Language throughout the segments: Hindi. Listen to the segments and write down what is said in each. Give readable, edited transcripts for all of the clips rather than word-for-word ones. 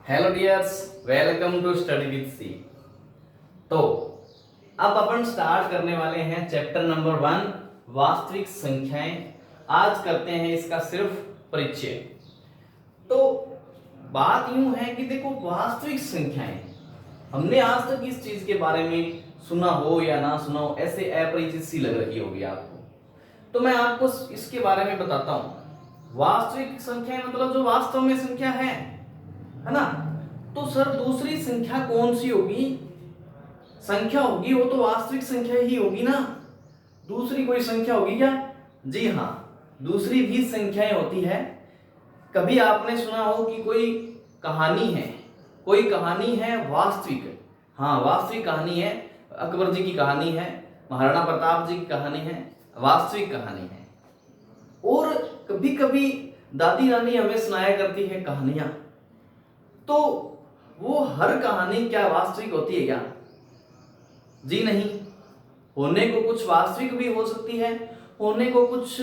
Hello dears, welcome to study with C. तो अब अपन स्टार्ट करने वाले हैं चैप्टर नंबर 1 वास्तविक संख्याएं। आज करते हैं इसका सिर्फ परिचय। तो बात यूं है कि देखो, वास्तविक संख्याएं हमने आज तक इस चीज के बारे में सुना हो या ना सुना हो, ऐसे अपरिचित सी लग रही होगी आपको। तो मैं आपको इसके बारे में बताता हूं। वास्तविक संख्याएं मतलब जो वास्तव में संख्या है ना। तो सर दूसरी संख्या कौन सी होगी? संख्या होगी वो तो वास्तविक संख्या ही होगी ना, दूसरी कोई संख्या होगी क्या? जी हाँ, दूसरी भी संख्याएं होती है। कभी आपने सुना हो कि कोई कहानी है वास्तविक। हाँ, वास्तविक कहानी है, अकबर जी की कहानी है, महाराणा प्रताप जी की कहानी है, वास्तविक कहानी है। और कभी कभी दादी नानी हमें सुनाया करती है कहानियां। तो वो हर कहानी क्या वास्तविक होती है क्या? जी नहीं। होने को कुछ वास्तविक भी हो सकती है, होने को कुछ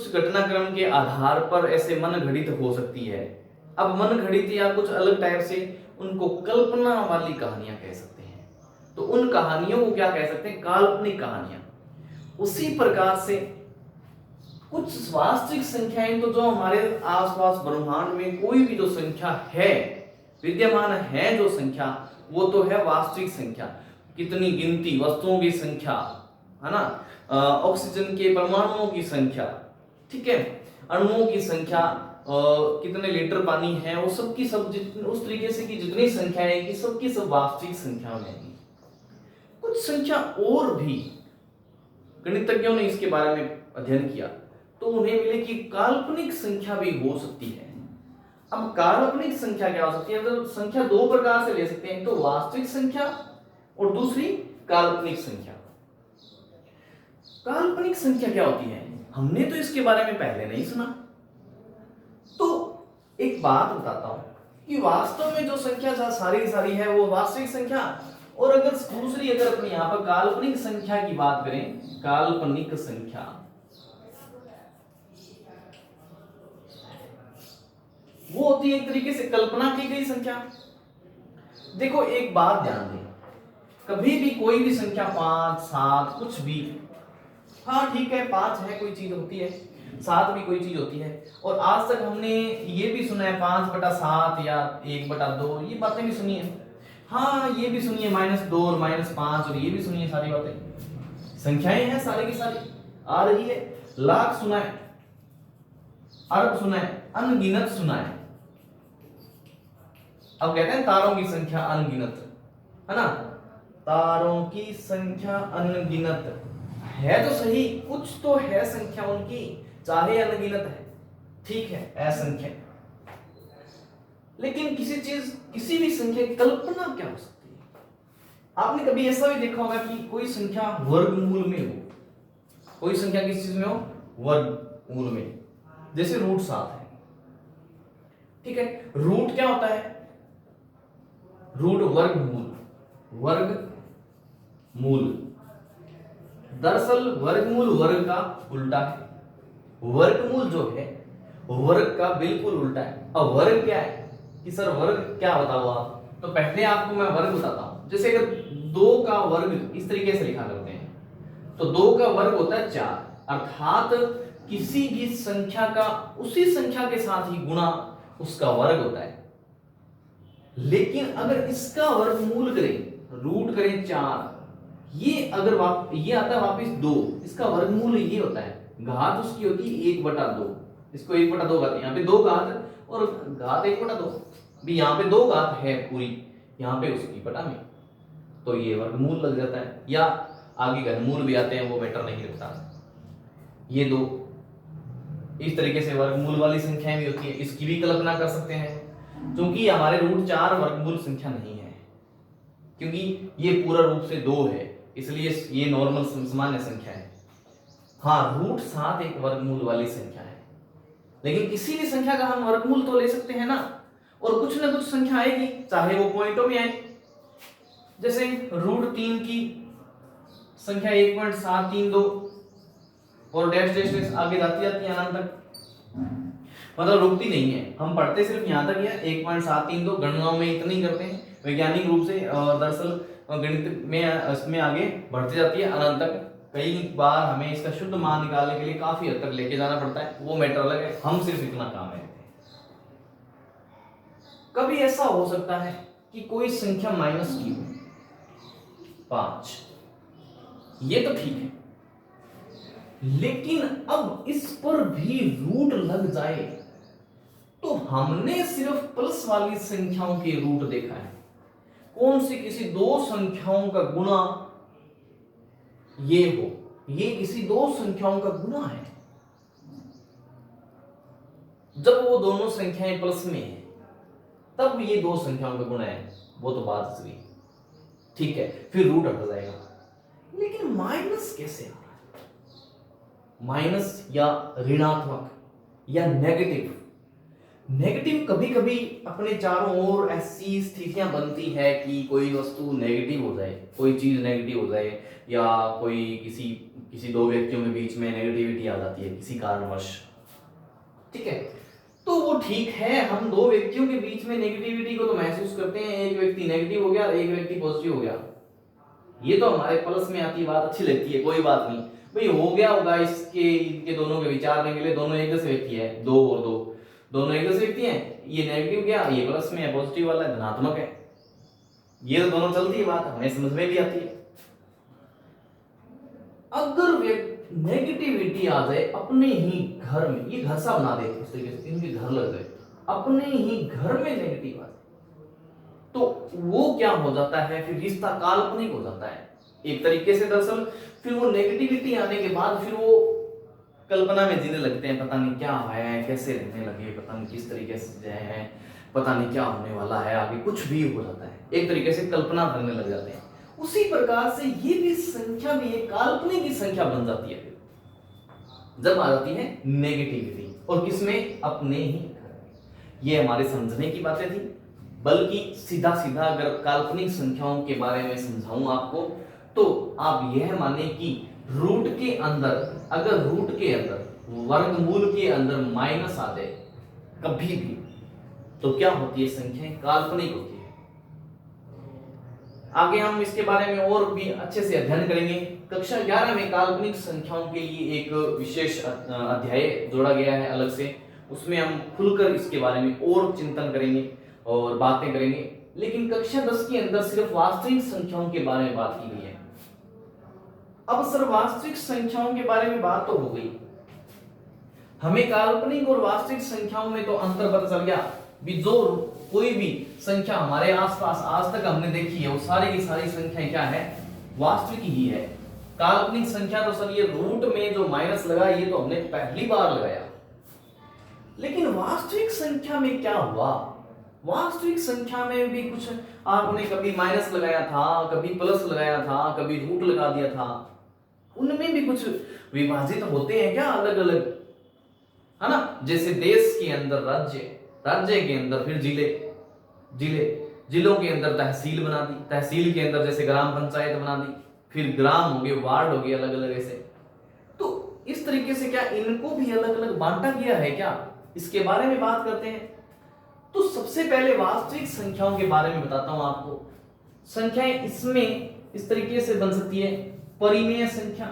घटनाक्रम के आधार पर ऐसे मन घड़ित हो सकती है। अब मन घड़ित या कुछ अलग टाइप से उनको कल्पना वाली कहानियां कह सकते हैं। तो उन कहानियों को क्या कह सकते हैं? काल्पनिक कहानियां। उसी प्रकार से कुछ वास्तविक संख्याएं तो जो हमारे आसपास ब्रह्मांड में कोई भी जो संख्या है, विद्यमान है जो संख्या, वो तो है वास्तविक संख्या। कितनी गिनती वस्तुओं की संख्या है ना, ऑक्सीजन के परमाणुओं की संख्या, ठीक है, अणुओं की संख्या, कितने लीटर पानी है, वो सब की सब उस तरीके से कि जितनी संख्या है कि सब की सब वास्तविक संख्या में है। कुछ संख्या और भी गणितज्ञों ने इसके बारे में अध्ययन किया तो उन्हें मिले कि काल्पनिक संख्या भी हो सकती है। अब काल्पनिक संख्या क्या हो सकती है? तो संख्या दो प्रकार से ले सकते हैं, तो वास्तविक संख्या और दूसरी काल्पनिक संख्या। काल्पनिक संख्या क्या होती है? हमने तो इसके बारे में पहले नहीं सुना। तो एक बात बताता हूं कि वास्तव में जो संख्या सारी है वो वास्तविक संख्या, और अगर दूसरी अगर अपने यहां पर काल्पनिक संख्या की बात करें, काल्पनिक संख्या वो होती है एक तरीके से कल्पना की गई संख्या। देखो एक बात ध्यान दें, कभी भी कोई भी संख्या 5, 7 कुछ भी, हाँ ठीक है 5 है कोई चीज होती है, 7 भी कोई चीज होती है, और आज तक हमने ये भी सुना है 5/7 या 1/2, ये बातें भी सुनी है। हाँ ये भी सुनी है -2 और -5, और ये भी सुनी है, सारी बातें संख्याएं हैं सारी की सारी आ रही है। लाख सुना है, अरब सुना है, अनगिनत सुना है। अब कहते हैं तारों की संख्या अनगिनत है ना, तारों की संख्या अनगिनत है तो सही, कुछ तो है संख्या उनकी, चाहे अनगिनत है, ठीक है, असंख्य। लेकिन किसी भी संख्या की कल्पना क्या हो सकती है? आपने कभी ऐसा भी देखा होगा कि कोई संख्या वर्गमूल में हो, कोई संख्या किस चीज में हो? वर्गमूल में। जैसे √7 है, ठीक है, रूट क्या होता है? रूट वर्गमूल, वर्गमूल। दरअसल वर्गमूल वर्ग का उल्टा है, वर्गमूल जो है वर्ग का बिल्कुल उल्टा है। अब वर्ग क्या है कि सर वर्ग क्या बताओ आप? तो पहले आपको मैं वर्ग बताता हूं। जैसे अगर 2 का वर्ग इस तरीके से लिखा करते हैं, तो 2 का वर्ग होता है 4, अर्थात किसी भी संख्या का उसी संख्या के साथ ही गुणा उसका वर्ग होता है। लेकिन अगर इसका वर्गमूल करें, रूट करें 4, ये अगर ये आता है वापिस 2, इसका वर्गमूल ये होता है, घात उसकी होती है 1/2, इसको 1/2 कहते हैं। यहाँ पे 2 घात और घात 1/2 भी, यहाँ पे 2 घात है पूरी, यहाँ पे उसकी बटा में, तो ये वर्गमूल लग जाता है। या आगे घनमूल भी आते हैं, वो मैटर नहीं रखता। ये 2 इस तरीके से वर्गमूल वाली संख्याएं भी होती है, इसकी भी कल्पना कर सकते हैं। क्योंकि हमारे √4 वर्गमूल संख्या नहीं है, क्योंकि ये पूरा रूप से 2 है, इसलिए ये नॉर्मल सामान्य संख्या है। हाँ, √7 एक वर्गमूल वाली संख्या है, लेकिन किसी भी संख्या का हम वर्गमूल तो ले सकते हैं ना, और कुछ ना कुछ संख्या आएगी, चाहे वो पॉइंटों में आए। जैसे √3 की संख्या 1.732 और डैश डैश डैश आगे जाती है अनंत तक। मतलब रुकती नहीं है, हम पढ़ते सिर्फ यहाँ तक है 1.732 गणनाओं में इतनी करते हैं वैज्ञानिक रूप से, और दरअसल गणित में इसमें आगे बढ़ती जाती है अनंत तक। कई बार हमें इसका शुद्ध मान निकालने के लिए काफी हद तक लेके जाना पड़ता है, वो मैटर अलग है, हम सिर्फ इतना काम है। कभी ऐसा हो सकता है कि कोई संख्या माइनस की हो 5, ये तो ठीक है, लेकिन अब इस पर भी रूट लग जाए तो हमने सिर्फ प्लस वाली संख्याओं के रूट देखा है, कौन सी किसी दो संख्याओं का गुणा ये हो, ये किसी दो संख्याओं का गुणा है, जब वो दोनों संख्याएं प्लस में है तब ये दो संख्याओं का गुणा है, वो तो बात हुई, ठीक है, फिर रूट हट जाएगा। लेकिन माइनस कैसे आ रहा है, माइनस या ऋणात्मक या नेगेटिव। नेगेटिव कभी कभी अपने चारों ओर ऐसी स्थितियां बनती है कि कोई वस्तु नेगेटिव हो जाए, कोई चीज नेगेटिव हो जाए, या कोई किसी दो व्यक्तियों के बीच में नेगेटिविटी आ जाती है किसी कारणवश, ठीक है, तो वो ठीक है, हम दो व्यक्तियों के बीच में नेगेटिविटी को तो महसूस करते हैं, एक व्यक्ति नेगेटिव हो गया, एक व्यक्ति पॉजिटिव हो गया, ये तो हमारे प्लस में आती बात अच्छी लगती है, कोई बात नहीं भाई, हो गया होगा, इनके दोनों के विचार में मिले, दोनों एक जैसे व्यक्ति है, दो और दो दोनों एक जैसे व्यक्ति हैं, ये नेगेटिव गया, ये प्लस में है, पॉजिटिव वाला है, धनात्मक है, ये तो दोनों चलती है बात, हमें समझ में भी आती है। अगर नेगेटिविटी आ जाए अपने ही घर में, ये घर सा बना देते इस तरीके से, इनके घर लग जाए, अपने ही घर में नेगेटिव आ जाए तो वो क्या हो जाता है, फिर रिश्ता काल्पनिक हो जाता है एक तरीके से। दरअसल फिर वो नेगेटिविटी आने के बाद फिर वो कल्पना में जीने लगते हैं, पता नहीं क्या है, कैसे रहने लगे, पता नहीं किस तरीके से है, पता नहीं क्या होने वाला है आगे, कुछ भी हो जाता है, एक तरीके से कल्पना करने लग जाते हैं। उसी प्रकार से ये भी संख्या भी एक काल्पनिक की संख्या बन जाती है जब आ जाती है नेगेटिविटी, और किसमें, अपने ही घर में। ये हमारे समझने की बातें थी, बल्कि सीधा सीधा अगर काल्पनिक संख्याओं के बारे में समझाऊं आपको तो आप यह माने कि रूट के अंदर, अगर रूट के अंदर वर्गमूल के अंदर माइनस आ जाए कभी भी तो क्या होती है, संख्याएं काल्पनिक होती है। आगे हम इसके बारे में और भी अच्छे से अध्ययन करेंगे। कक्षा 11 में काल्पनिक संख्याओं के लिए एक विशेष अध्याय जोड़ा गया है अलग से, उसमें हम खुलकर इसके बारे में और चिंतन करेंगे और बातें करेंगे। लेकिन कक्षा 10 के अंदर सिर्फ वास्तविक संख्याओं के बारे में बात की गई है। अब सर वास्तविक संख्याओं के बारे में बात तो हो गई, हमें काल्पनिक और वास्तविक संख्याओं में तो अंतर पता चल गया भी, जो कोई भी संख्या हमारे आसपास आज तक हमने देखी है वो सारी की सारी संख्याएं क्या है, वास्तविक ही है। काल्पनिक संख्या तो सर ये रूट में जो माइनस लगा ये तो हमने पहली बार लगाया, लेकिन वास्तविक संख्या में क्या हुआ, वास्तविक संख्या में भी कुछ आपने कभी माइनस लगाया था, कभी प्लस लगाया था, कभी रूट लगा दिया था, उनमें भी कुछ विभाजित होते हैं क्या अलग अलग, है ना। जैसे देश के अंदर राज्य, राज्य के अंदर फिर जिले, जिलों के अंदर तहसील बना दी, तहसील के अंदर जैसे ग्राम पंचायत बना दी, फिर ग्राम हो गए, वार्ड हो गए, अलग अलग ऐसे। तो इस तरीके से क्या इनको भी अलग अलग बांटा गया है क्या, इसके बारे में बात करते हैं। तो सबसे पहले वास्तविक संख्याओं के बारे में बताता हूं आपको। संख्याएं इसमें इस तरीके से बन सकती है, परिमेय संख्या,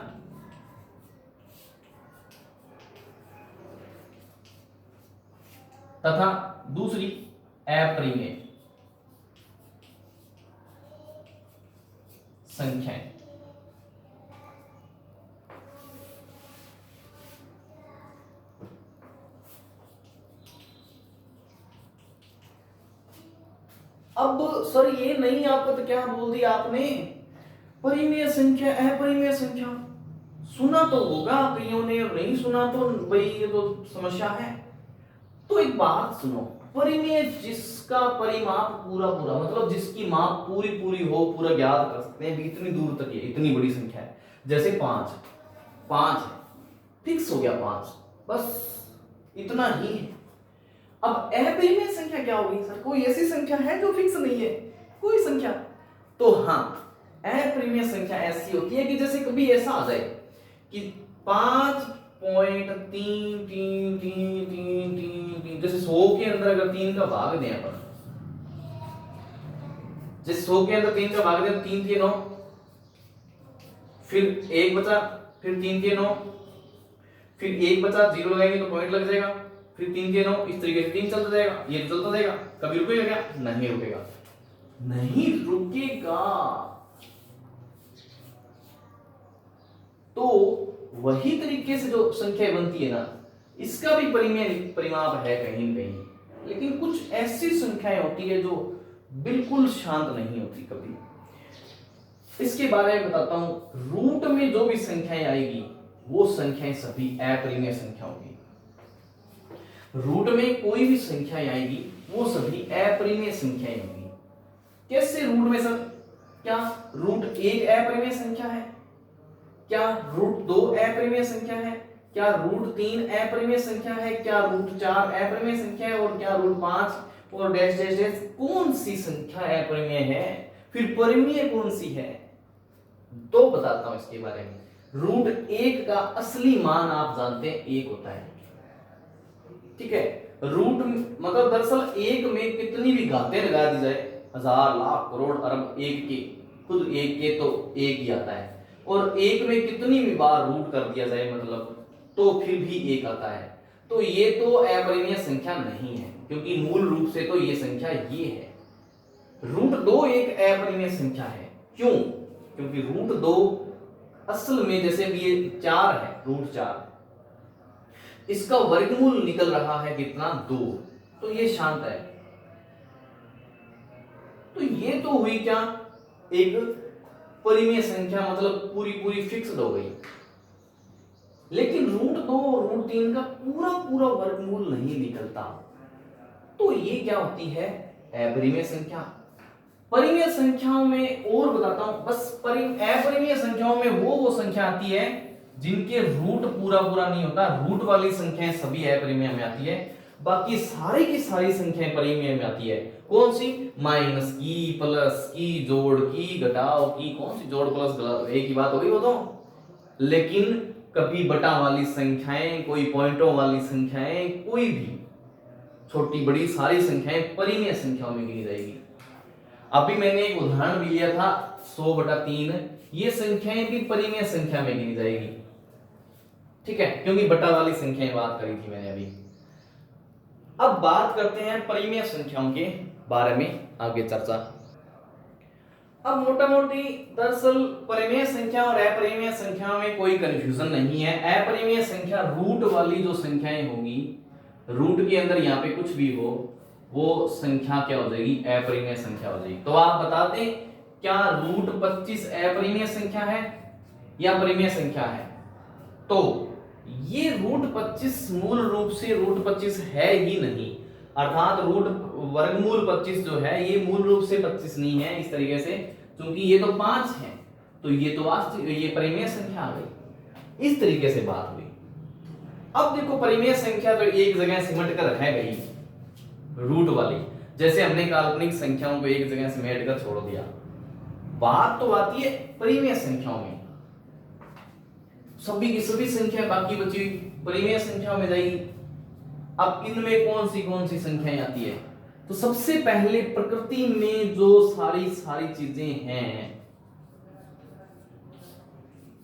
तथा दूसरी अपरिमेय संख्याएं। अब सर ये नहीं, आपको तो क्या बोल दिया आपने, परिमेय संख्या अपरिमेय संख्या, सुना तो होगा कईयों ने, और नहीं सुना तो भाई ये तो समस्या है। तो एक बात सुनो, परिमेय जिसका परिमाप पूरा पूरा, मतलब जिसकी माप पूरी पूरी हो, पूरा ज्ञात कर सकते हैं इतनी दूर तक, ये इतनी बड़ी संख्या है, जैसे 5 है, फिक्स हो गया 5, बस इतना ही है। अब अपरिमेय संख्या क्या होगी सर, कोई ऐसी संख्या है जो फिक्स नहीं है, कोई संख्या, तो हाँ अपरिमेय संख्या ऐसी होती है कि जैसे कभी ऐसा आ जाए कि 5 पॉइंट 3 जैसे 100 के अंदर अगर 3 का भाग दें अपन, जैसे 100 के अंदर 3 का भाग दें तो 3 के 9, फिर 1 बचा, फिर 3 के 9, फिर 1 बचा, 0 लगाएंगे तो पॉइंट लग जाएगा, फिर 3 के 9, इस तरीके से 3 चलता जाएगा, ये चलता जाएगा। कभी रुकेगा क्या? नहीं रुकेगा, नहीं रुकेगा। तो वही तरीके से जो संख्या बनती है ना, इसका भी परिमेय परिमाप है कहीं न कहीं, लेकिन कुछ ऐसी संख्याएं होती है जो बिल्कुल शांत नहीं होती कभी। इसके बारे में बताता हूं। रूट में जो भी संख्याएं आएगी वो संख्याएं सभी अपरिमेय संख्या होगी। रूट में कोई भी संख्याएं आएगी वो सभी अपरिमेय संख्याएं होगी। कैसे रूट में सर? क्या रूट 1 अपरिमेय संख्या है? क्या रूट 2 अपरिमेय संख्या है? क्या रूट 3 अपरिमेय संख्या है? क्या रूट 4 अपरिमेय संख्या है? और क्या रूट 5 और डैश डैश डैश? कौन सी संख्या अपरिमेय है? फिर परिमेय कौन सी है? तो बताता हूं इसके बारे में। रूट 1 का असली मान आप जानते हैं 1 होता है, ठीक है। रूट मतलब दरअसल 1 में कितनी भी घातें लगा दी जाए, हजार लाख करोड़ अरब 1 के, खुद 1 के तो 1 ही आता है, और 1 में कितनी भी बार रूट कर दिया जाए मतलब तो फिर भी 1 आता है। तो ये तो अपरिमेय संख्या नहीं है, क्योंकि मूल रूप से तो ये संख्या ये है। रूट 2 एक अपरिमेय संख्या है। क्यों? क्योंकि रूट 2 असल में जैसे भी ये 4 है, रूट 4, इसका वर्गमूल निकल रहा है कितना? 2, तो ये शांत है। तो ये तो हुई क्या? एक परिमेय संख्या, मतलब पूरी पूरी फिक्स्ड हो गई। लेकिन रूट 2 और रूट 3 का पूरा पूरा वर्गमूल नहीं निकलता, तो ये क्या होती है? अपरिमेय संख्या। परिमेय संख्याओं में और बताता हूं, बस अपरिमेय संख्याओं में वो संख्या आती है जिनके रूट पूरा पूरा नहीं होता। रूट वाली संख्याएं सभी अपरिमेय में आती है, बाकी सारी की सारी संख्याएं परिमेय में आती है। कौन सी? माइनस की, प्लस की, जोड़ की, घटाव की। कौन सी जोड़ प्लस? एक ही बात होगी वो तो। लेकिन कभी बटा वाली संख्याएं, कोई पॉइंटों वाली संख्याएं, कोई भी छोटी बड़ी सारी संख्याएं परिमेय संख्याओं में गिनी जाएगी। अभी मैंने एक उदाहरण भी लिया था 100/3, ये संख्याएं भी परिमेय संख्या में गिनी जाएगी, ठीक है, क्योंकि बटा वाली संख्याएं बात करी थी मैंने अभी। अब बात करते हैं परिमेय संख्याओं के बारे में, आगे चर्चा। अब मोटा मोटी दरअसल परिमेय संख्या और अपरिमेय संख्याओं में कोई कंफ्यूजन नहीं है। अपरिमेय संख्या रूट वाली जो संख्याएं होगी, रूट के अंदर यहाँ पे कुछ भी हो, वो संख्या क्या हो जाएगी? अपरिमेय संख्या हो जाएगी। तो आप बता दें, क्या रूट 25 अपरिमेय संख्या है या परिमेय संख्या है? तो ये रूट 25 मूल रूप से रूट 25 है ही नहीं, अर्थात रूट वर्गमूल 25 जो है ये मूल रूप से 25 नहीं है। इस तरीके से, क्योंकि ये तो 5 है, तो ये तो वास्तविक, ये परिमेय संख्या आ गई। इस तरीके से बात हुई। अब देखो, परिमेय संख्या तो एक जगह सिमट कर रह गई रूट वाली, जैसे हमने काल्पनिक संख्याओं को एक जगह समेट कर छोड़ दिया। बात तो आती है परिमेय संख्याओं में, सभी की सभी संख्या बाकी बची परिमेय संख्याओं में जाएगी। अब इनमें कौन सी संख्याएं आती है? तो सबसे पहले प्रकृति में जो सारी चीजें हैं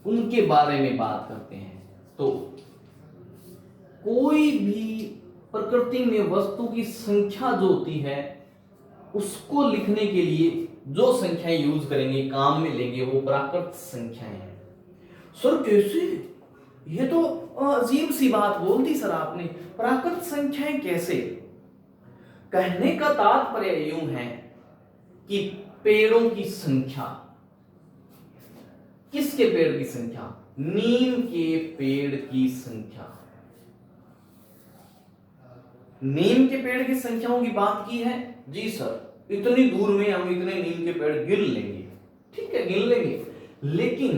उनके बारे में बात करते हैं। तो कोई भी प्रकृति में वस्तु की संख्या जो होती है, उसको लिखने के लिए जो संख्याएं यूज करेंगे, काम में लेंगे, वो प्राकृत संख्याएं हैं। सर कैसे? ये तो अजीब सी बात बोल दी सर आपने, प्राकृत संख्याएं कैसे? कहने का तात्पर्य यूं है कि पेड़ों की संख्या, किसके पेड़ की संख्या? नीम के पेड़ की संख्या। नीम के पेड़ की संख्याओं की बात की है जी सर, इतनी दूर में हम इतने नीम के पेड़ गिन लेंगे, ठीक है गिन लेंगे, लेकिन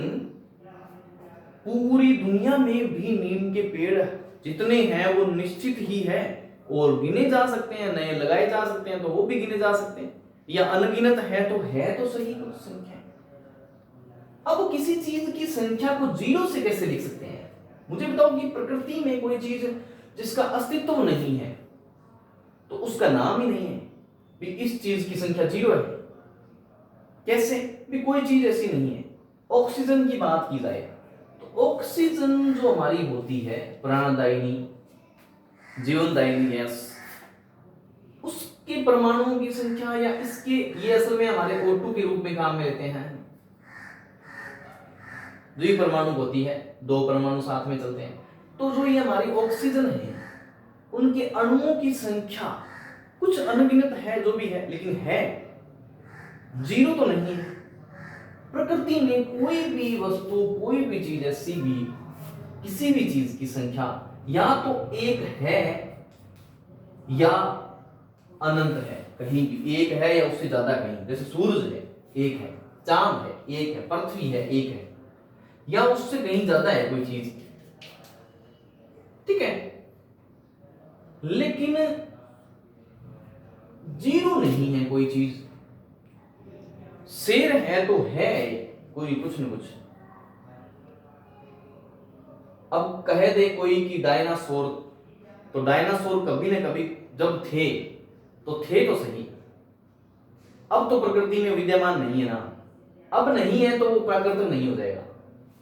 पूरी दुनिया में भी नीम के पेड़ जितने हैं वो निश्चित ही है और गिने जा सकते हैं, नए लगाए जा सकते हैं तो वो भी गिने जा सकते हैं, या अनगिनत है तो सही कुछ संख्या। अब किसी चीज की संख्या को 0 से कैसे लिख सकते हैं? मुझे बताओ कि प्रकृति में कोई चीज जिसका अस्तित्व नहीं है तो उसका नाम ही नहीं है भी इस चीज की संख्या 0 है। कैसे भी? कोई चीज ऐसी नहीं है। ऑक्सीजन की बात की जाए तो ऑक्सीजन जो हमारी होती है प्राणदायिनी जीवनदायिनी गैस, उसके परमाणुओं की संख्या या इसके ये असल में हमारे O2 के रूप में काम में लेते हैं। द्विपरमाणु होती है, 2 परमाणु साथ में चलते हैं। तो जो ये हमारी ऑक्सीजन है उनके अणुओं की संख्या कुछ अनगिनत है, जो भी है, लेकिन है 0 तो नहीं है। प्रकृति में कोई भी वस्तु, कोई भी चीज ऐसी भी, किसी भी चीज की संख्या या तो 1 है या अनंत है। कहीं भी 1 है या उससे ज्यादा, कहीं जैसे सूरज है 1 है, चांद है 1 है, पृथ्वी है 1 है, या उससे कहीं ज्यादा है कोई चीज, ठीक है। लेकिन 0 नहीं है कोई चीज। शेर है तो है कोई कुछ न कुछ। अब कह दे कोई कि डायनासोर, तो डायनासोर कभी न कभी जब थे तो सही। अब तो प्रकृति में विद्यमान नहीं है ना, अब नहीं है तो वो प्राकृत नहीं हो जाएगा।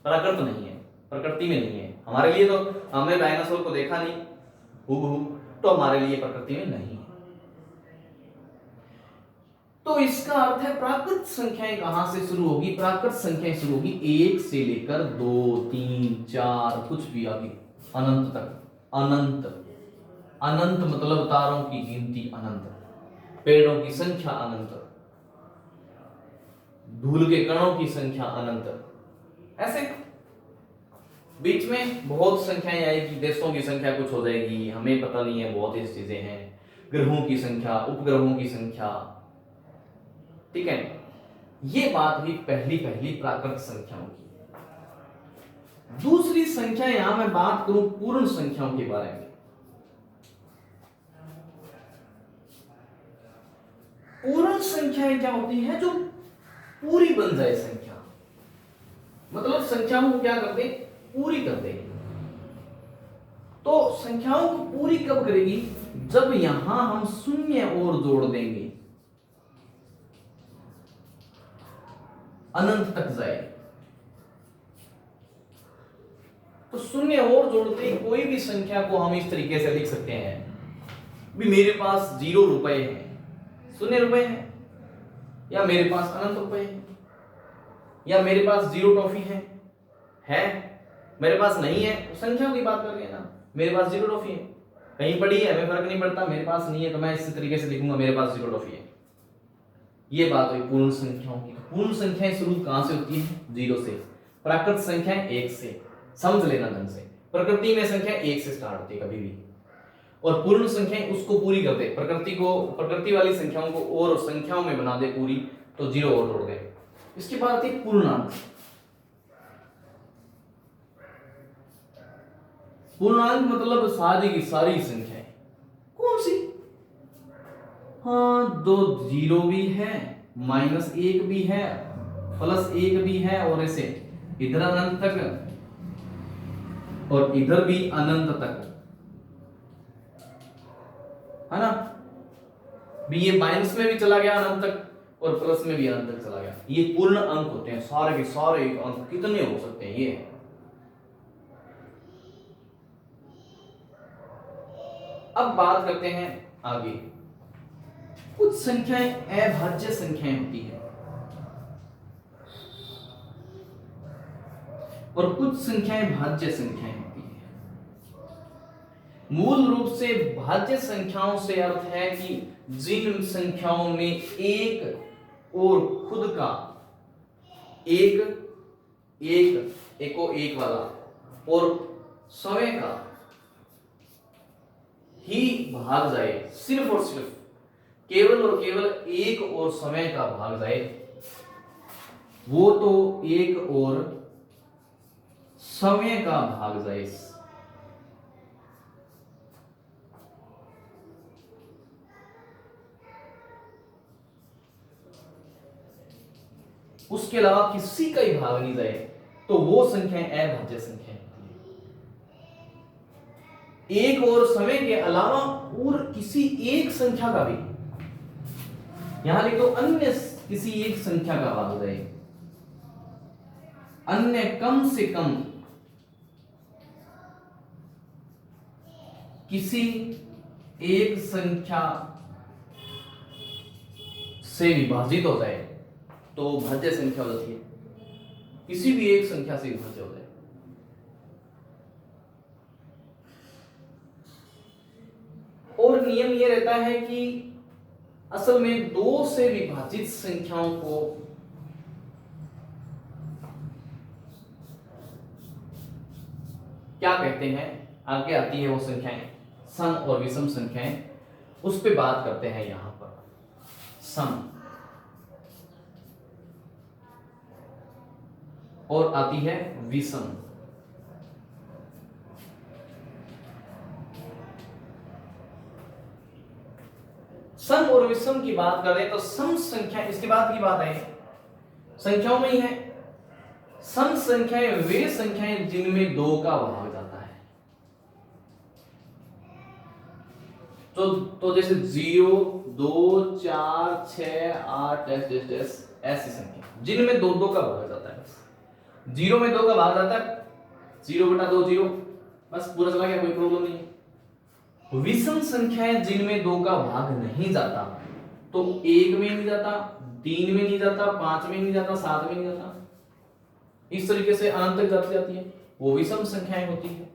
प्राकृत नहीं है, प्रकृति में नहीं है। हमारे लिए तो, हमने डायनासोर को देखा नहीं हूबहू, तो हमारे लिए प्रकृति में नहीं है। तो इसका अर्थ है प्राकृत संख्याएं कहां से शुरू होगी? प्राकृत संख्याएं शुरू होगी 1 से लेकर 2, 3, 4, कुछ भी आगे अनंत तक। अनंत, अनंत मतलब तारों की गिनती अनंत, पेड़ों की संख्या अनंत, धूल के कणों की संख्या अनंत। ऐसे बीच में बहुत संख्याएं आएगी, देशों की संख्या कुछ हो जाएगी, हमें पता नहीं है, बहुत ऐसी चीजें हैं, ग्रहों की संख्या, उपग्रहों की संख्या, ठीक है। ये बात हुई पहली प्राकृत संख्याओं की। दूसरी संख्या, यहां मैं बात करूं पूर्ण संख्याओं के बारे में। पूर्ण संख्याएं क्या होती है? जो पूरी बन जाए संख्या, मतलब संख्याओं को क्या कर दे? पूरी कर दे। तो संख्याओं को पूरी कब करेगी? जब यहां हम शून्य और जोड़ देंगे, अनंत तक जाए। तो शून्य और जोड़ते कोई भी संख्या को हम इस तरीके से लिख सकते हैं भी मेरे पास 0 रुपए है, 0 रुपए है, या मेरे पास अनंत रुपए है, या मेरे पास 0 टॉफी है, मेरे पास नहीं है, संख्याओं की बात कर रहे हैं ना। मेरे पास 0 टॉफी है, कहीं पड़ी है, हमें फर्क नहीं पड़ता, मेरे पास नहीं है तो मैं इस तरीके से लिखूंगा मेरे पास 0 टॉफी है। ये बात हुई पूर्ण संख्याओं की। पूर्ण संख्याएं शुरू कहां से होती है? 0 से। प्राकृत संख्याएं 1 से। समझ लेना ढंग से, प्रकृति में संख्या 1 से स्टार्ट होती है कभी भी, और पूर्ण संख्याएं उसको पूरी कर दे। प्रकृति वाली संख्याओं को और संख्याओं में बना दे पूरी, तो 0 और जोड़ दे। इसके बाद आती है पूर्णांक। पूर्णांक मतलब सारी की सारी संख्याएं। कौन सी? हाँ, 2 0 भी है, -1 भी है, +1 भी है, और ऐसे इधर अनंत तक और इधर भी अनंत तक, है ना। भी ये माइनस में भी चला गया अनंत तक और प्लस में भी अनंत तक चला गया। ये पूर्ण अंक होते हैं। सारे के सारे अंक कितने हो सकते हैं? ये अब बात करते हैं आगे। कुछ संख्याएं अभाज्य संख्याएं होती है और कुछ संख्याएं भाज्य संख्याएं होती है। मूल रूप से भाज्य संख्याओं से अर्थ है कि जिन संख्याओं में एक और खुद का एक वाला और समय का ही भाग जाए, सिर्फ और सिर्फ केवल और केवल एक और समय का भाग जाए, वो तो एक और समय का भाग जाए। उसके अलावा किसी का ही भाग नहीं जाए, तो वो संख्याएं अभाज्य संख्याएं होती है। एक और समय के अलावा और किसी एक संख्या का भी, यहां लिख दो अन्य किसी एक संख्या का भाग जाए, अन्य कम से कम किसी एक संख्या से विभाजित हो जाए तो भाज्य संख्या हो जाती है, किसी भी एक संख्या से विभाज्य हो जाए। और नियम यह रहता है कि असल में 2 से विभाजित संख्याओं को क्या कहते हैं, आगे आती है वो संख्याएं, सम और विषम संख्याएं, उस पे बात करते हैं यहां पर। सम और आती है विषम। सम और विषम की बात करें तो सम संख्या, इसके बाद की बात है संख्याओं में ही है। सम संख्याएं वे संख्याएं जिनमें 2 का भाग जाता है। तो जैसे 0, 2, 4, 6, 8 ऐसी संख्या जिनमें 2 का भाग जाता है। 0 में 2 का भाग जाता है, 0/2 0, बस पूरा चला गया, कोई प्रॉब्लम नहीं है। विषम संख्याएं जिनमें 2 का भाग नहीं जाता, तो 1 में नहीं जाता, 3 में नहीं जाता, 5 में नहीं जाता, 7 में नहीं जाता, इस तरीके से अनंत तक जाती जाती है, वो विषम संख्याएं होती है।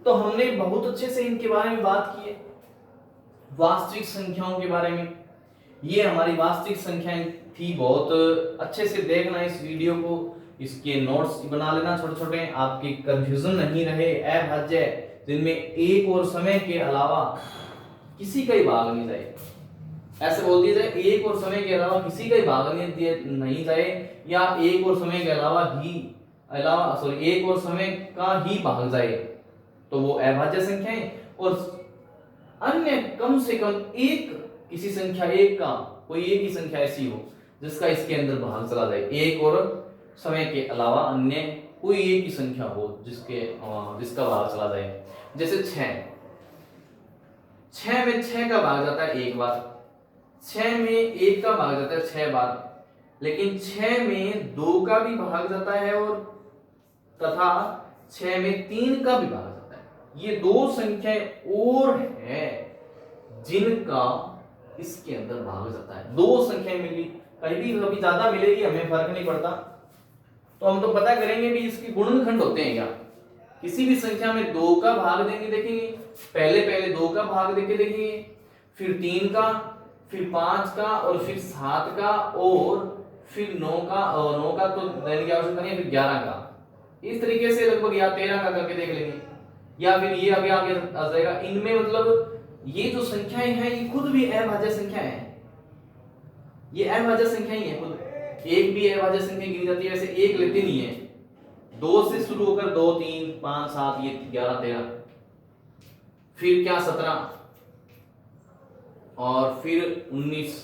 तो हमने बहुत अच्छे से इनके बारे में बात की है, वास्तविक संख्याओं के बारे में। ये हमारी वास्तविक संख्याएं थी, बहुत अच्छे से देखना इस वीडियो को, इसके नोट्स बना लेना छोटे छोटे, आपकी कंफ्यूजन नहीं रहे। अभाज्य जिनमें एक और समय के अलावा किसी का ही भाग नहीं जाए, ऐसे बोल दिया जाए, एक और समय के अलावा किसी का ही भाग नहीं जाए, या एक और समय के एक और समय का ही भाग जाए, तो वो अभाज्य संख्या है। और अन्य कम से कम एक, किसी संख्या एक का, कोई एक ही संख्या ऐसी हो जिसका इसके अंदर भाग चला जाए, एक और समय के अलावा अन्य कोई एक ही संख्या हो जिसका भाग चला जाए। जैसे 6 में 6 का भाग जाता है एक बार, 6 में 1 का भाग जाता है 6 बार, लेकिन 6 में 2 का भी भाग जाता है और तथा 6 में 3 का भी भाग जाता है। ये 2 संख्याएं और है जिनका इसके अंदर भाग जाता है। 2 संख्याएं मिली, कहीं भी कभी ज्यादा मिलेगी, हमें फर्क नहीं पड़ता, तो हम तो पता करेंगे भी इसके गुणनखंड होते हैं क्या। किसी भी संख्या में 2 का भाग देंगे, देखेंगे पहले 2 का भाग देके देखेंगे, फिर 3 का, फिर 5 का, और फिर 7 का, और फिर 9 का, और 9 का तो देने की आवश्यकता नहीं है, फिर 11 का, इस तरीके से लगभग, या 13 का करके देख लेंगे, या फिर ये आगे आगे आ जाएगा। इनमें मतलब ये जो संख्याएं हैं ये खुद भी अभाज्य संख्या है, ये अभाज्य संख्या ही है खुद। एक भी अभाज्य संख्या गिनी जाती है, वैसे एक लेते नहीं है, 2 से शुरू होकर 2, 3, 5, 7, ये 11, 13, फिर क्या 17, और फिर 19,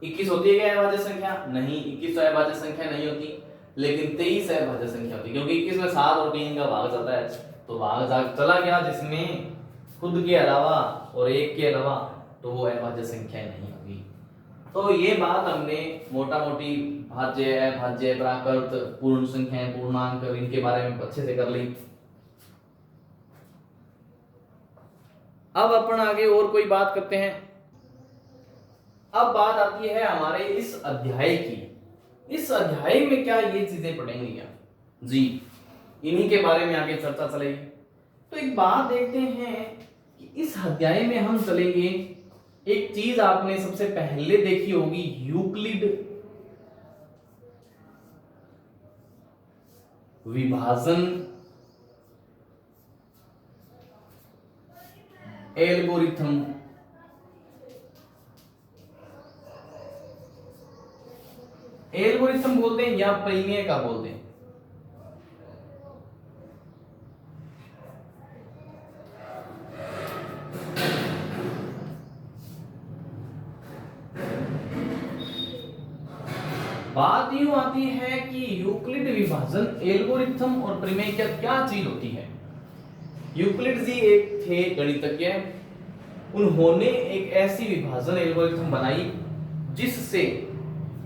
21 होती है क्या अभाज्य संख्या? नहीं, 21 तो अभाज्य संख्या नहीं होती, लेकिन 23 अभाज्य संख्या होती है, क्योंकि 21 में 7 और 3 का भाग जाता है, तो भाग चला गया जिसमें खुद के अलावा और एक के अलावा, तो वो अभाज्य संख्या नहीं होगी। तो ये बात हमने मोटा मोटी भाज्य, अभाज्य, प्राकृत, पूर्ण संख्याएं, पूर्णांक, इनके बारे में अच्छे से कर ली। अब अपन आगे और कोई बात करते हैं। अब बात आती है हमारे इस अध्याय की। इस अध्याय में क्या ये चीजें पढ़ेंगे क्या जी, इन्हीं के बारे में आगे चर्चा चलेगी। तो एक बात देखते हैं कि इस अध्याय में हम चलेंगे, एक चीज आपने सबसे पहले देखी होगी, यूक्लिड विभाजन एल्गोरिथम। एल्गोरिथम बोलते हैं या प्रमेय का बोलते हैं। बात यूं आती है कि यूक्लिड विभाजन, एल्गोरिथम और प्रमेय क्या क्या चीज होती है। यूक्लिड जी एक थे गणितज्ञ, उन्होंने एक ऐसी विभाजन एल्गोरिथम बनाई जिससे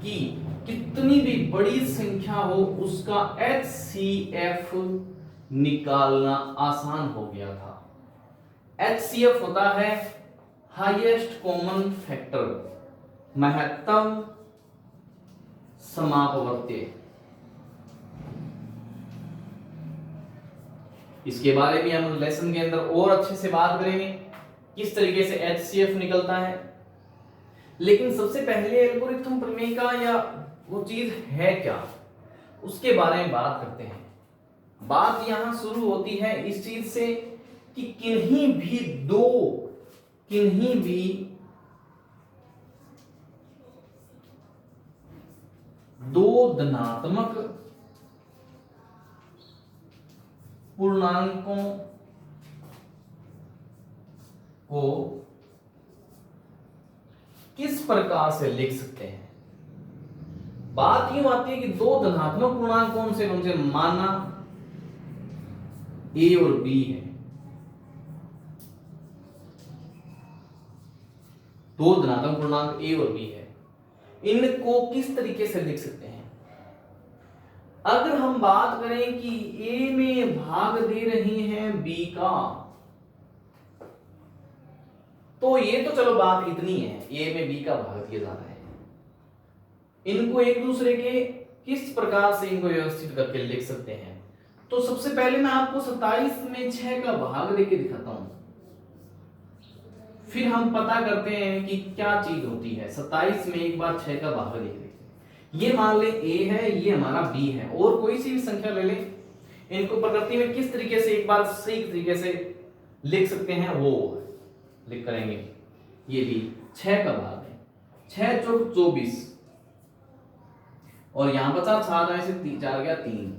कि कितनी भी बड़ी संख्या हो उसका HCF निकालना आसान हो गया था। HCF होता है हाईएस्ट कॉमन फैक्टर, महत्तम समापवर्त्य। इसके बारे में हम लेसन के अंदर और अच्छे से बात करेंगे किस तरीके से HCF निकलता है। लेकिन सबसे पहले एल्गोरिथम प्रमेय का या वो चीज है क्या, उसके बारे में बात करते हैं। बात यहां शुरू होती है इस चीज से कि किन्हीं भी दो धनात्मक पूर्णांकों को किस प्रकार से लिख सकते हैं। बात यूं आती है कि दो धनात्मक पूर्णांक कौन से माना A और B है, दो धनात्मक पूर्णांक A और B है, इनको किस तरीके से लिख सकते हैं। अगर हम बात करें कि A में भाग दे रही हैं B का, तो ये तो चलो बात इतनी है, A में B का भाग दिया जा रहा है। इनको एक दूसरे के किस प्रकार से इनको व्यवस्थित करके लिख सकते हैं। तो सबसे पहले मैं आपको 27 में 6 का भाग देके दिखाता हूं, फिर हम पता करते हैं कि क्या चीज होती है। 27 में एक बार 6 का भाग देख लेते हैं। ये मान ले A है, ये हमारा B है, और कोई सी भी संख्या ले लें, इनको प्रकृति में किस तरीके से एक बार सही तरीके से लिख सकते हैं वो लिख करेंगे। ये भी 6 का भाग है, 6 चौक 24, और यहां बचा 4 से 4 गया 3।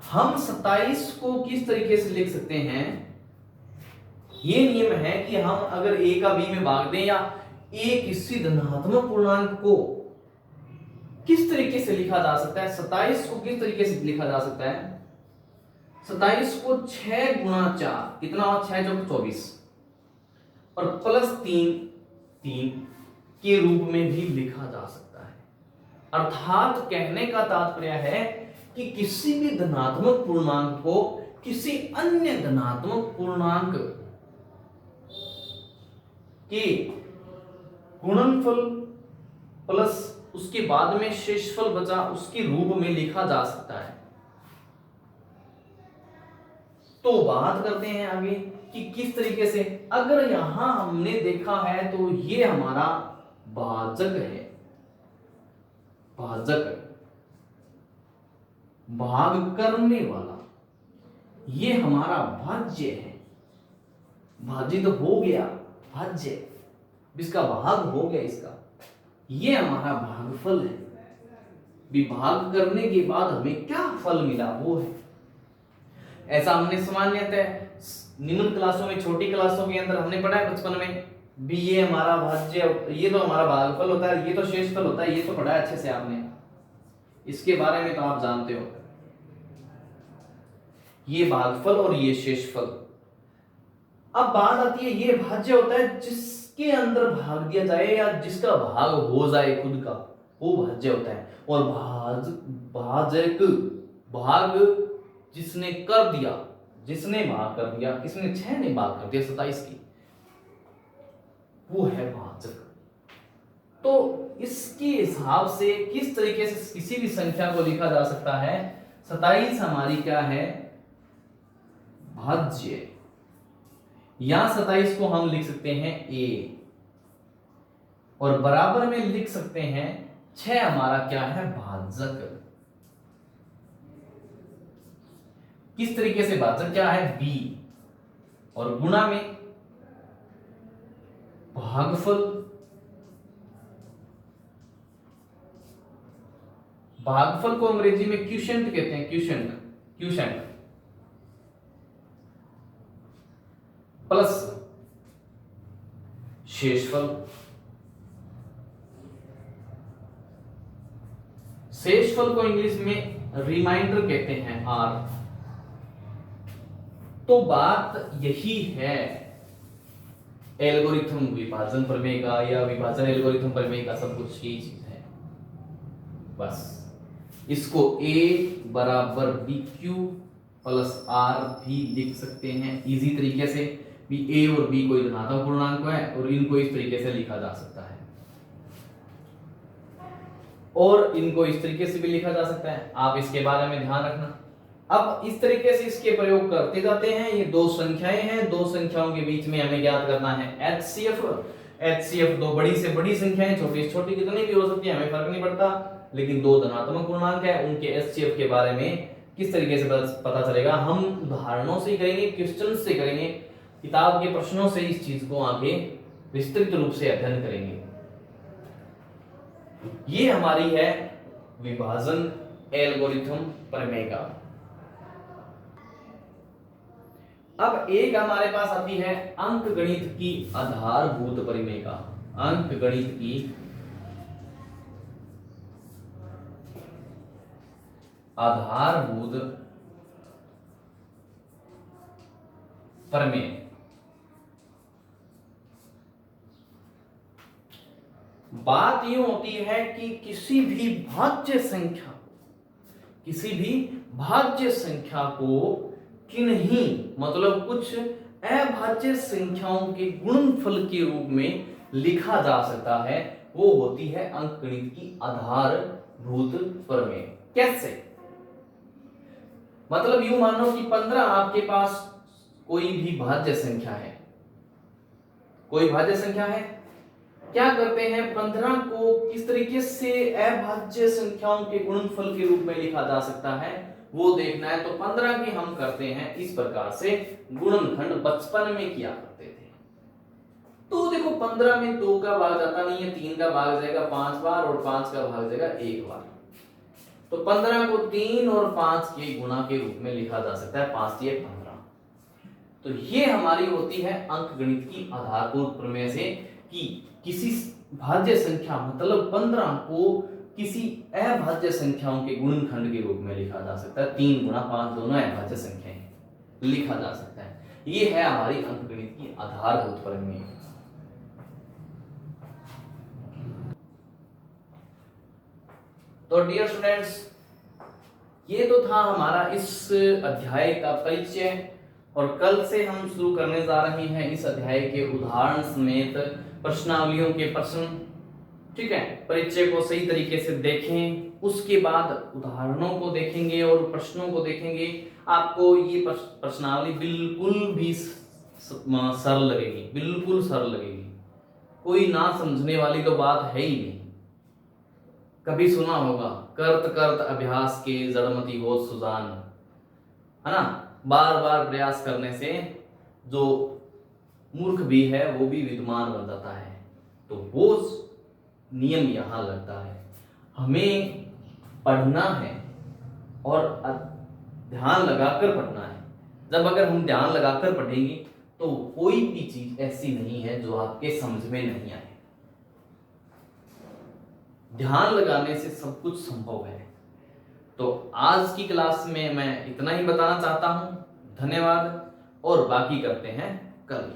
हम 27 को किस तरीके से लिख सकते हैं। ये नियम है कि हम अगर A का B में भाग दें या A किसी धनात्मक पूर्णांक को किस तरीके से लिखा जा सकता है, 27 को किस तरीके से लिखा जा सकता है। 27 को 6 गुणा 4 कितना हुआ, 6 चौक 24, और प्लस 3 के रूप में भी लिखा जा सकता है। अर्थात कहने का तात्पर्य है कि किसी भी धनात्मक पूर्णांक को किसी अन्य धनात्मक पूर्णांक के गुणनफल प्लस उसके बाद में शेषफल बचा उसके रूप में लिखा जा सकता है। तो बात करते हैं आगे कि किस तरीके से। अगर यहां हमने देखा है तो ये हमारा भाजक है, भाजक भाग करने वाला, ये हमारा भाज्य है, भाजित तो हो गया, भाज्य इसका भाग हो गया इसका, ये हमारा भागफल है। विभाग करने के बाद हमें क्या फल मिला वो है। ऐसा हमने सामान्यतः निम्न क्लासों में, छोटी क्लासों के अंदर हमने पढ़ा है बचपन में भी, ये हमारा भाज्य, ये तो हमारा भागफल होता है, ये तो शेषफल होता है, ये तो पढ़ा है अच्छे से आपने, इसके बारे में तो आप जानते हो। ये भागफल और ये शेषफल। अब बात आती है, ये भाज्य होता है जिसके अंदर भाग दिया जाए या जिसका भाग हो जाए खुद का, वो भाज्य होता है। और भाजक भाग जिसने कर दिया, जिसने भाग कर दिया, किसने, 6 ने भाग कर दिया 27 की, वो है भाजक। तो इसके हिसाब से किस तरीके से किसी भी संख्या को लिखा जा सकता है। 27 हमारी क्या है, भाज्य। यहां 27 को हम लिख सकते हैं A, और बराबर में लिख सकते हैं 6 हमारा क्या है, भाजक। किस तरीके से भाजक क्या है, B, और गुणा में भागफल। भागफल को अंग्रेजी में क्यूशेंट कहते हैं, क्यूशेंट प्लस शेषफल। शेषफल को इंग्लिश में रिमाइंडर कहते हैं, R। तो बात यही है एल्गोरिथम विभाजन प्रमेय का या विभाजन एल्गोरिथम प्रमेय का, सब कुछ यही चीज है। बस इसको a बराबर BQ प्लस R भी लिख सकते हैं इजी तरीके से भी। a और b कोई धनात्मक पूर्णांक है और इनको इस तरीके से लिखा जा सकता है, और इनको इस तरीके से भी लिखा जा सकता है। आप इसके बारे में ध्यान रखना। अब इस तरीके से इसके प्रयोग करते जाते हैं। ये दो संख्याएं हैं, दो संख्याओं के बीच में हमें ज्ञात करना है HCF। दो बड़ी से बड़ी संख्याएं, छोटी से छोटी कितनी भी हो सकती है हमें फर्क नहीं पड़ता, लेकिन दो धनात्मक पूर्णांक है, उनके HCF के बारे में किस तरीके से पता चलेगा, हम उदाहरणों से करेंगे, क्वेश्चन से करेंगे, किताब के प्रश्नों से इस चीज को आगे विस्तृत रूप से अध्ययन करेंगे। ये हमारी है विभाजन एल्गोरिथम प्रमेय का। अब एक हमारे पास आती है अंकगणित की आधारभूत प्रमेय का। अंकगणित की आधारभूत प्रमेय। बात यूं होती है कि किसी भी भाज्य संख्या को किन्हीं मतलब कुछ अभाज्य संख्याओं के गुणनफल के रूप में लिखा जा सकता है, वो होती है अंकगणित की आधारभूत प्रमेय। कैसे? मतलब यूं मानो कि 15 आपके पास कोई भी भाज्य संख्या है, क्या करते हैं 15 को किस तरीके से अभाज्य संख्याओं के गुणनफल के रूप में लिखा जा सकता है वो देखना है। तो 15 की हम करते हैं इस प्रकार से गुणनखंड, बचपन में किया करते थे। तो देखो 15 में 2 का भाग जाता नहीं है, 3 का भाग जाएगा 5 बार और 5 का भाग जाएगा 1 बार। तो 15 को 3 और 5 के गुणा के रूप में लिखा जा सकता है, 5 3 15। तो ये हमारी होती है अंकगणित की आधारभूत प्रमेय से कि किसी भाज्य संख्या मतलब 15 को किसी अभाज्य संख्याओं के गुणनखंड के रूप में लिखा जा सकता है। 3 गुणा 5 दोनों अभाज्य संख्याएं लिखा जा सकता है। ये है हमारी अंकगणित की आधारभूत प्रमेय। तो डियर स्टूडेंट्स, ये तो था हमारा इस अध्याय का परिचय, और कल से हम शुरू करने जा रहे हैं इस अध्याय के उदाहरण समेत प्रश्नावलियों के प्रश्न। ठीक है, परिचय को सही तरीके से देखें, उसके बाद उदाहरणों को देखेंगे और प्रश्नों को देखेंगे। आपको ये प्रश्नावली बिल्कुल भी सरल लगेगी, कोई ना समझने वाली तो बात है ही नहीं। कभी सुना होगा करत करत अभ्यास के जड़मति हो सुजान, है ना। बार बार प्रयास करने से जो मूर्ख भी है वो भी विद्वान बन जाता है। तो वो नियम यहां लगता है, हमें पढ़ना है और ध्यान लगाकर पढ़ना है। जब अगर हम ध्यान लगाकर पढ़ेंगे तो कोई भी चीज ऐसी नहीं है जो आपके समझ में नहीं आए। ध्यान लगाने से सब कुछ संभव है। तो आज की क्लास में मैं इतना ही बताना चाहता हूं। धन्यवाद, और बाकी करते हैं कल।